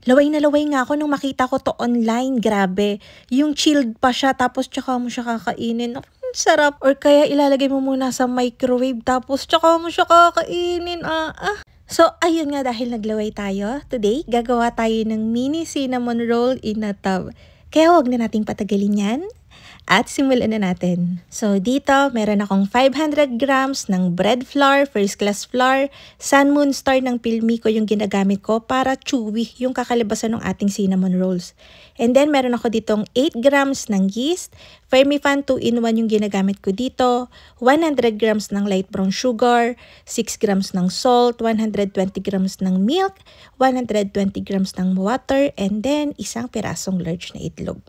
Laway na laway nga ako nung makita ko 'to online, grabe. Yung chilled pa siya tapos tsaka mo siya kakainin. Ang sarap. Or kaya ilalagay mo muna sa microwave tapos tsaka mo siya kakainin, So, ayun nga dahil naglaway tayo, today gagawa tayo ng mini cinnamon roll in a tub. Kaya huwag na nating patagalin yan. At simulan na natin. So dito, meron akong 500 grams ng bread flour, first class flour, Sun Moon Star ng Pilmico yung ginagamit ko para chewy yung kakalabasan ng ating cinnamon rolls. And then meron ako ditong 8 grams ng yeast, Fermifan 2-in-1 yung ginagamit ko dito, 100 grams ng light brown sugar, 6 grams ng salt, 120 grams ng milk, 120 grams ng water, and then isang pirasong large na itlog.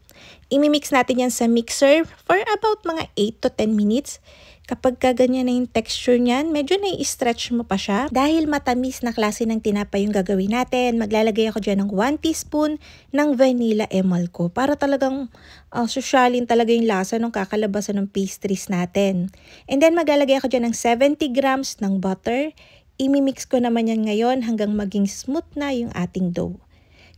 Imimix natin yan sa mixer for about mga 8 to 10 minutes. Kapag ganyan na yung texture niyan, medyo na-i-stretch mo pa siya. Dahil matamis na klase ng tinapay yung gagawin natin, maglalagay ako dyan ng 1 teaspoon ng vanilla emal ko para talagang sosyalin talaga yung lasa ng kakalabasan ng pastries natin. And then maglalagay ako dyan ng 70 grams ng butter. Imimix ko naman yan ngayon hanggang maging smooth na yung ating dough.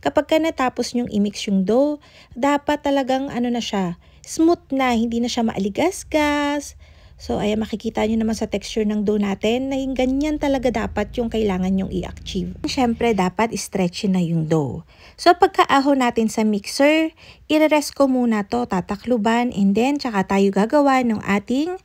Kapag ka natapos nyong i-mix yung dough, dapat talagang na siya, smooth na, hindi na siya maaligasgas. So, ayan, makikita nyo naman sa texture ng dough natin na yung ganyan talaga dapat yung kailangan nyong i-achieve. Siyempre, dapat stretchy na yung dough. So, pagkaaho natin sa mixer, i-rest ko muna to, tatakluban, and then, tsaka tayo gagawa ng ating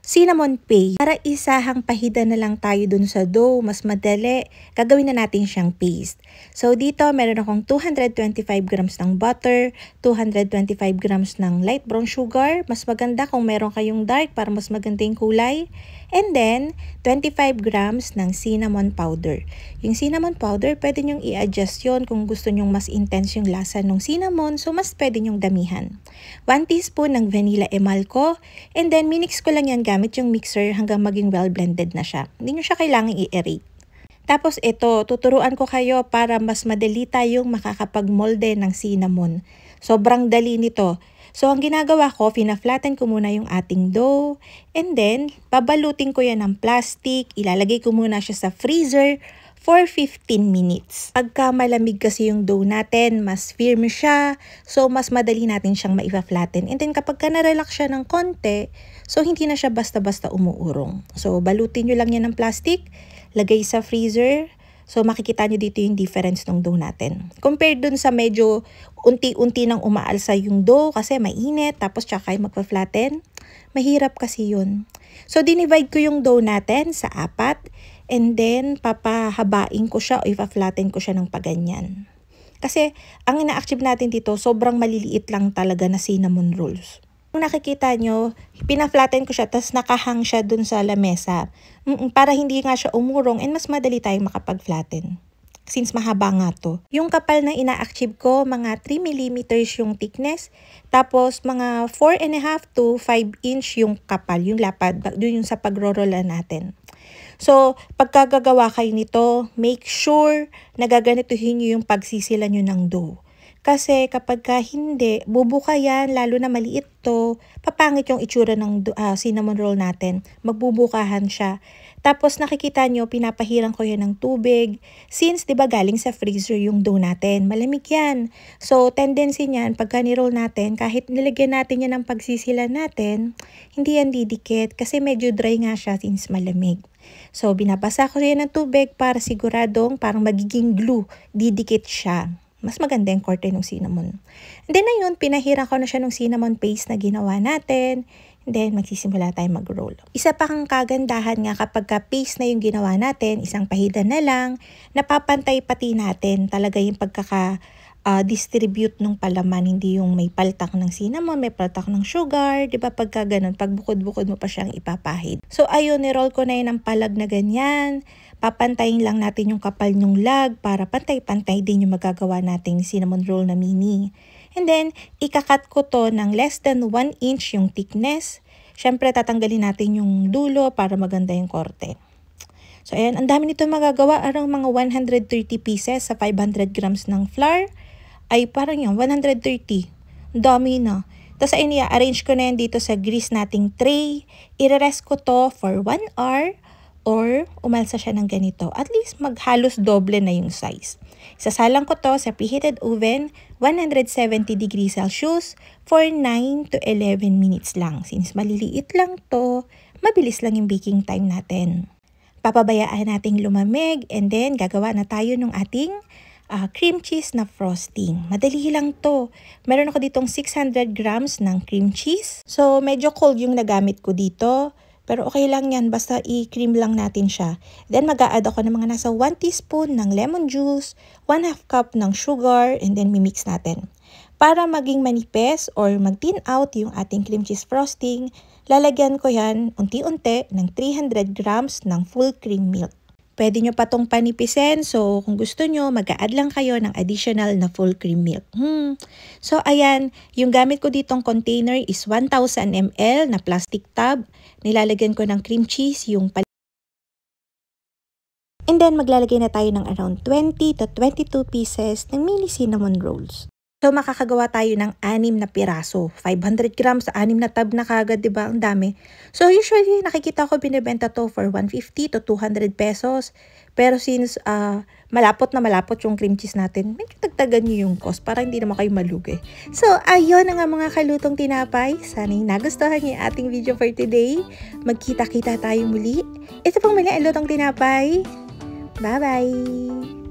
cinnamon paste. Para isahang pahida na lang tayo dun sa dough, mas madali, gagawin na natin siyang paste. So dito, meron akong 225 grams ng butter, 225 grams ng light brown sugar. Mas maganda kung meron kayong dark para mas maganda yung kulay. And then, 25 grams ng cinnamon powder. Yung cinnamon powder, pwede nyong i-adjust yun kung gusto nyong mas intense yung lasa ng cinnamon, so mas pwede nyong damihan. 1 teaspoon ng vanilla emal ko, and then minix ko lang yan gamit yung mixer hanggang maging well blended na siya. Hindi nyo siya kailangang i-aerate. Tapos ito, tuturuan ko kayo para mas madali tayong makakapag-molde ng cinnamon. Sobrang dali nito. So, ang ginagawa ko, fina-flatten ko muna yung ating dough, and then, babalutin ko yan ng plastic, ilalagay ko muna siya sa freezer for 15 minutes. Pagka malamig kasi yung dough natin, mas firm siya, so mas madali natin siyang maipa-flatten. And then, kapag ka na-relax siya ng konti, so hindi na siya basta-basta umuurong. So, balutin nyo lang yan ng plastic, lagay sa freezer. So, makikita nyo dito yung difference ng dough natin. Compared dun sa medyo unti-unti nang umaalsa yung dough kasi mainit, tapos tsaka kayo magpa-flatten. Mahirap kasi yun. So, dinivide ko yung dough natin sa 4, and then papahabain ko siya o ipa-flatten ko siya ng paganyan. Kasi, ang ina-achieve natin dito, sobrang maliliit lang talaga na cinnamon rolls. Kung nakikita nyo, pina-flatten ko siya, tapos nakahang siya dun sa lamesa. Para hindi nga siya umurong and mas madali tayong makapag-flatten. Since mahaba nga to. Yung kapal na ina-achieve ko, mga 3 mm yung thickness. Tapos mga 4.5 to 5 inch yung kapal, yung lapad. Yun yung sa pagro-rolla natin. So, pagkagagawa kayo nito, make sure na gaganituhin nyo yung pagsisila nyo ng dough. Kasi kapag hindi, bubuka yan, lalo na maliit to, papangit yung itsura ng cinnamon roll natin. Magbubukahan siya. Tapos nakikita nyo, pinapahirang ko yan ng tubig. Since, di ba galing sa freezer yung dough natin, malamig yan. So, tendency niyan, pagka ni-roll natin, kahit nilagyan natin yan ng pagsisila natin, hindi yan didikit kasi medyo dry nga siya since malamig. So, binabasa ko yan ng tubig para siguradong parang magiging glue, didikit siya. Mas maganda yung korte ng cinnamon. And then ayun, pinahirang ko na siya ng cinnamon paste na ginawa natin. And then magsisimula tayo mag-roll. Isa pa kang kagandahan nga kapag paste na yung ginawa natin, isang pahida na lang, napapantay pati natin talaga yung distribute ng palaman, hindi yung may paltak ng cinnamon, may paltak ng sugar, di ba pagka ganun, pag bukod-bukod mo pa siyang ipapahid. So ayun, ni-roll ko na yun ng palag na ganyan. Papantayin lang natin yung kapal ng lag para pantay-pantay din yung magagawa nating cinnamon roll na mini. And then, ikakat ko to ng less than 1 inch yung thickness. Siyempre, tatanggalin natin yung dulo para maganda yung korte. So, ayan, ang dami nito magagawa. Arang mga 130 pieces sa 500 grams ng flour. Ay, parang yan, 130. Dami na. Tapos, ayun, i-arrange ko na yan dito sa grease nating tray. I-rest ko to for 1 hour or umalsa siya ng ganito. At least maghalos doble na yung size. Isasalang ko to sa preheated oven, 170 degrees Celsius for 9 to 11 minutes lang. Since maliliit lang to, mabilis lang yung baking time natin. Papabayaan nating lumamig and then gagawa na tayo ng ating cream cheese na frosting. Madali lang to. Meron ako ditong 600 grams ng cream cheese. So, medyo cold yung nagamit ko dito. Pero okay lang yan, basta i-cream lang natin siya. Then mag-a-add ako ng mga nasa 1 teaspoon ng lemon juice, 1/2 cup ng sugar, and then mimix natin. Para maging manipis or mag-thin out yung ating cream cheese frosting, lalagyan ko yan unti-unti ng 300 grams ng full cream milk. Pwede nyo pa tong panipisin, so kung gusto nyo, mag-a-add lang kayo ng additional na full cream milk. So ayan, yung gamit ko ditong container is 1000 ml na plastic tub. Nilalagyan ko ng cream cheese, and then maglalagay na tayo ng around 20 to 22 pieces ng mini cinnamon rolls. So, makakagawa tayo ng 6 na piraso. 500 grams, 6 na tab na kagad, diba? Ang dami. So, usually, nakikita ko binibenta to for 150 to 200 pesos. Pero since malapot na malapot yung cream cheese natin, medyo dagdagan nyo yung cost para hindi naman kayo malugi. So, ayun na nga mga kalutong tinapay. Sana'y nagustuhan niyo yung ating video for today. Magkita-kita tayo muli. Ito pong muli ang lutong tinapay. Bye-bye!